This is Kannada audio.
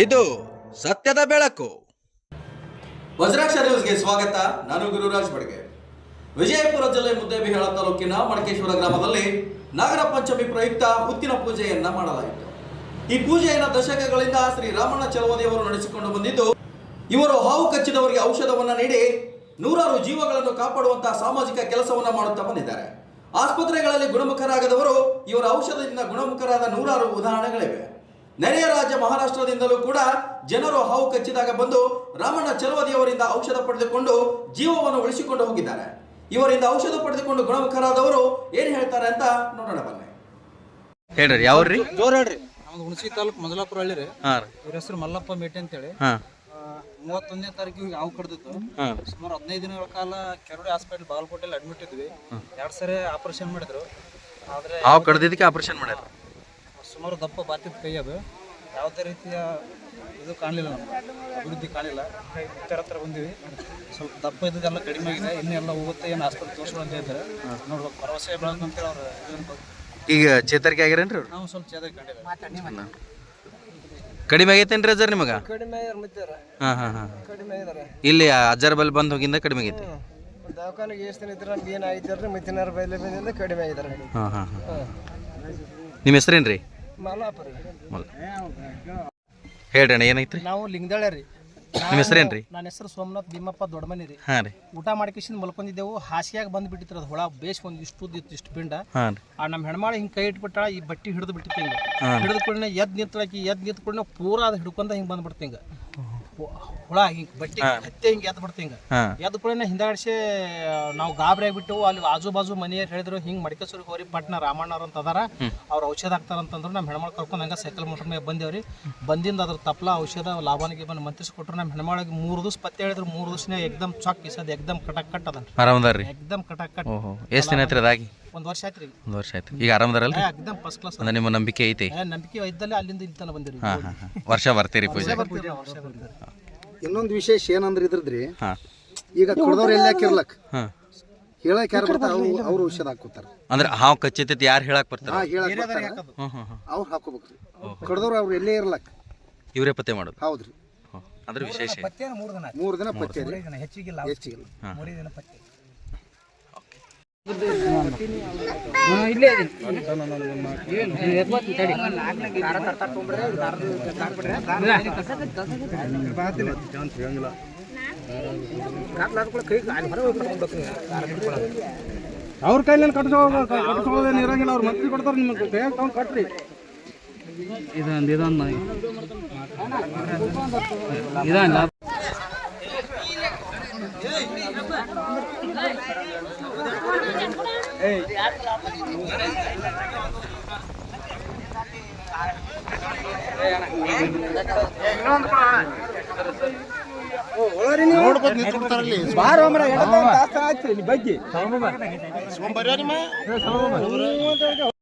ಇದು ಸತ್ಯದ ಬೆಳಕು. ವಜ್ರಾಕ್ಷ ನ್ಯೂಸ್ಗೆ ಸ್ವಾಗತ. ನಾನು ಗುರುರಾಜ್ ಬಡ್ಗೆ. ವಿಜಯಪುರ ಜಿಲ್ಲೆ ಮುದ್ದೇಬಿಹಾಳ ತಾಲೂಕಿನ ಮಡಕೇಶ್ವರ ಗ್ರಾಮದಲ್ಲಿ ನಾಗರ ಪಂಚಮಿ ಪ್ರಯುಕ್ತ ಹುತ್ತಿನ ಪೂಜೆಯನ್ನ ಮಾಡಲಾಯಿತು. ಈ ಪೂಜೆಯನ್ನು ದಶಕಗಳಿಂದ ಶ್ರೀ ರಾಮಣ್ಣ ಚಲವಾದಿಯವರು ನಡೆಸಿಕೊಂಡು ಬಂದಿದ್ದು, ಇವರು ಹಾವು ಕಚ್ಚಿದವರಿಗೆ ಔಷಧವನ್ನ ನೀಡಿ ನೂರಾರು ಜೀವಗಳನ್ನು ಕಾಪಾಡುವಂತಹ ಸಾಮಾಜಿಕ ಕೆಲಸವನ್ನ ಮಾಡುತ್ತಾ ಬಂದಿದ್ದಾರೆ. ಆಸ್ಪತ್ರೆಗಳಲ್ಲಿ ಗುಣಮುಖರಾಗದವರು ಇವರ ಔಷಧದಿಂದ ಗುಣಮುಖರಾದ ನೂರಾರು ಉದಾಹರಣೆಗಳಿವೆ. ನೆರೆಯ ರಾಜ್ಯ ಮಹಾರಾಷ್ಟ್ರದಿಂದಲೂ ಕೂಡ ಜನರು ಹಾವು ಕಚ್ಚಿದಾಗ ಬಂದು ರಾಮಣ್ಣ ಚಲವಾದಿಯವರಿಂದ ಔಷಧ ಪಡೆದುಕೊಂಡು ಜೀವವನ್ನು ಉಳಿಸಿಕೊಂಡು ಹೋಗಿದ್ದಾರೆ. ಇವರಿಂದ ಔಷಧ ಪಡೆದುಕೊಂಡು ಗುಣಮುಖರಾದವರು ಏನ್ ಹೇಳ್ತಾರೆ ಅಂತ ನೋಡೋಣ ಬನ್ನಿ. ಹೇಳ್ರಿ, ಯಾವ್ರಿ? ಜೋರ್ ಹೇಳ್ರಿ. ನಮ್ದು ಹುಣಸಿ ತಾಲೂಕು ಮಜಲಾಪುರ ಹಳ್ಳಿ ರೀ. ಇವ್ರ ಹೆಸರು ಮಲ್ಲಪ್ಪ ಮೇಟಿ ಅಂತೇಳಿ. 31ನೇ ತಾರೀಕಿಗೆ ಹಾವು ಕಡ್ದಿತ್ತು. ಸುಮಾರು 15 ದಿನಗಳ ಕಾಲ ಕೆರಡಿ ಹಾಸ್ಪಿಟಲ್ ಬಾಗಲಕೋಟೆಯಲ್ಲಿ ಅಡ್ಮಿಟ್ ಇದ್ವಿ. 2 ಸರಿ ಆಪರೇಷನ್ ಮಾಡಿದ್ರು. ಆದ್ರೆ ಹಾವು ಕಡ್ದಿದ್ದಕ್ಕೆ ಆಪರೇಷನ್ ಮಾಡ್ಯಾರ. ಸುಮಾರು ದಪ್ಪ ಬಾತಿತ್ತು ಕೈ. ಅದು ಯಾವುದೇ ರೀತಿಯ ಇದು ಕಾಣಲಿಲ್ಲ, ನಮ್ಗೆ ಅಭಿವೃದ್ಧಿ ಕಾಣಲಿಲ್ಲ. ಹತ್ರ ಬಂದಿವಿ. ಸ್ವಲ್ಪ ದಪ್ಪ ಇದ್ದದೆಲ್ಲ ಕಡಿಮೆ ಆಗಿದೆ. ಇನ್ನೆಲ್ಲ ಹೋಗುತ್ತೆ, ಏನು ಆಸ್ಪತ್ರೆ ತೋರಿಸೋಣ ಅಂತ ಹೇಳ್ತಾರೆ. ನೋಡ್ಬೇಕು, ಭರವಸೆ ಬೆಳೆದು ಅಂತೇಳಿ ಅವ್ರು. ಈಗ ಚೇತರಿಕೆ ಆಗ್ಯಾರೇನ್ರಿ? ನಾವು ಸ್ವಲ್ಪ ಚೇತರಿಕೆ ಕಂಡಿಲ್ಲ. ಕಡಿಮೆ ಆಗೈತೇನ್ರಿ ಅಜ್ಜರ್ ನಿಮಗ? ಕಡಿಮೆ ಕಡಿಮೆ ಇದಾರೆ. ಇಲ್ಲಿ ಅಜ್ಜರ್ ಬಲ್ಲಿ ಬಂದ್ ಹೋಗಿಂದ ಕಡಿಮೆ ಆಗೈತಿ. ದವಾಖಾನೆಗೆ ಎಷ್ಟು ದಿನ ಇದ್ರೆ ನಮ್ಗೆ ಏನಾಗಿದ್ದಾರೆ ಮತ್ತಿನಾರು ಬೈಲೆ ಬಂದಿಂದ ಕಡಿಮೆ ಆಗಿದ್ದಾರೆ. ನಿಮ್ಮ ಹೆಸರೇನ್ರಿ? ಮಲ್ಲಾಪುರ. ಹೇಳ್ರಿ ಅಣ್ಣ, ಏನೈತ್ರಿ? ನಾವು ಲಿಂಗದಳ್ಳಿ ರೀ. ನಿಮ್ಮ ಹೆಸರೇನ್ರಿ? ನನ್ನ ಹೆಸರು ಸೋಮನಾಥ್ ಭೀಮಪ್ಪ ದೊಡ್ಡಮನಿ ರೀ. ಹಾಂ ರೀ. ಊಟ ಮಾಡ್ಕೇಸಿಂದ ಮಲ್ಕೊಂಡಿದ್ದೆವು. ಹಾಸಿಯಾಗ ಬಂದು ಬಿಟ್ಟಿತ್ತು ಅದು ಹುಳ. ಬೇಸ್ಕೊಂಡು ಇಷ್ಟು ಪಿಂಡ. ಹಾಂ ರೀ. ನಮ್ಮ ಹೆಣ್ಮಾಳು ಹಿಂಗೆ ಕೈ ಇಟ್ಬಿಟ್ಟಾಳ. ಈ ಬಟ್ಟಿ ಹಿಡಿದು ಬಿಟ್ಟಿತ್ತು. ಹಿಂಗೆ ಹಿಡಿದು ಕೂಡನೆ ಎದ್ದು ನಿಂತ ಕೂಡನೆ ಪೂರಾ ಅದು ಹಿಡ್ಕೊಂಡ ಹಿಂಗೆ ಬಂದ್ಬಿಡ್ತು. ಹಿಂಗೆ ಹುಳ ಹಿಂಗೆ ಬಟ್ಟೆ ಹತ್ತೆ ಹಿಂಗೆ ಎದ್ದು ಬಿಡ್ತು. ಹಿಂಗೆ ಎದ್ದು ಕೂಡನೆ ಹಿಂದಾಡಿಸಿ ನಾವು ಗಾಬರಿ ಆಗಿಬಿಟ್ಟು ಅಲ್ಲಿ ಆಜು ಬಾಜು ಮನೆಯವ್ರು ಹೇಳಿದ್ರು, ಹಿಂಗೆ ಮಡಿಕೇಶ್ವರಿಗೆ ಹೋರಿ ಪಟ್ನ ರಾಮಣ್ಣವ್ರು ಅಂತ ಅದಾರ, ಅವ್ರು ಔಷಧ ಹಾಕ್ತಾರಂತಂದ್ರು. ನಮ್ಮ ಹೆಣ್ಮಳು ಕರ್ಕೊಂಡು ಹಂಗೆ ಸೈಕಲ್ ಮೋಟರ್ ಮೇಲೆ ಬಂದೇವ್ರಿ. ಬಂದಿಂದ ಅದ್ರ ತಪ್ಪಲ ಔಷಧ ಲಾಭನಿಗೆ ಬಂದು ಮಂತ್ರಿಸ್ಕೊಟ್ರು. ನಮ್ಮ ಹೆಣ್ಮಳಿಗೆ 3 ದಿವಸ ಪತ್ತೆ ಹೇಳಿದ್ರು. 3 ದಿವಸನೇ ಎಕ್ದಮ್ ಚಾಕ್ ಕಿಸದ್ ಎಕ್ದಮ್ ಕಟಾಕ್ ಕಟ್ ಅದನ್ರಿ. ಆರಾಮದಾರ್ರಿ? ಎಕ್ದಮ್ ಕಟಾಕ್ ಕಟ್. ಎಷ್ಟು ದಿನ ಐತ್ರಿ ಅದಾಗಿ? 1 ವರ್ಷ ಆಯ್ತು ರೀ. 1 ವರ್ಷ ಆಯ್ತು. ಈಗ ಆರಾಮದಾರಲ್ರಿ? ಎಕ್ದಮ್ ಫಸ್ಟ್ ಕ್ಲಾಸ್. ಅಂದ್ರೆ ನಿಮ್ಮ ನಂಬಿಕೆ ಐತಿ? ನಂಬಿಕೆ ಇದ್ದಲ್ಲೇ ಅಲ್ಲಿಂದ ಇಲ್ಲಿ ತನಕ ಬಂದಿರಿ. ವರ್ಷ ಬರ್ತೀರಿ ಪೂಜೆ? ಇನ್ನೊಂದು ವಿಶೇಷ ಏನಂದ್ರೆ ಇದ್ರದ್ರಿ, ಈಗ ಕಡ್ದವ್ರು ಎಲ್ಲ ಹಾಕಿರ್ಲಕ್ ಹೇಳಕ್ ಯಾರು ಬರ್ತಾರ ಅವ್ರು ಔಷಧ ಹಾಕೋತಾರ. ಅಂದ್ರೆ ಹಾವು ಕಚ್ಚೈತಿ ಯಾರು ಹೇಳಕ್ ಬರ್ತಾರ? ಅವ್ರು ಹಾಕೋಬೇಕ್ರಿ. ಕಡ್ದವ್ರು ಅವ್ರು ಎಲ್ಲೇ ಇರ್ಲಕ್ ಇವರೇ ಪತ್ತೆ ಮಾಡೋದು? ಹೌದ್ರಿ. ಅದ್ರ ವಿಶೇಷ 3 ದಿನ ಪತ್ತೆ ಹೆಚ್ಚಿಗಿಲ್ಲ. ಅವ್ರ ಕೈಲಿ ಕಟ್ಸೋದೇನು ಇರಂಗಿಲ್ಲ. ಅವ್ರು ಮಂತ್ರಿ ಕೊಡ್ತಾರೆ, ನಿಮ್ಗೆ ಕೈಯಾಗ ತಗೊಂಡು ಕಟ್ರಿ. ಇದೊಂದು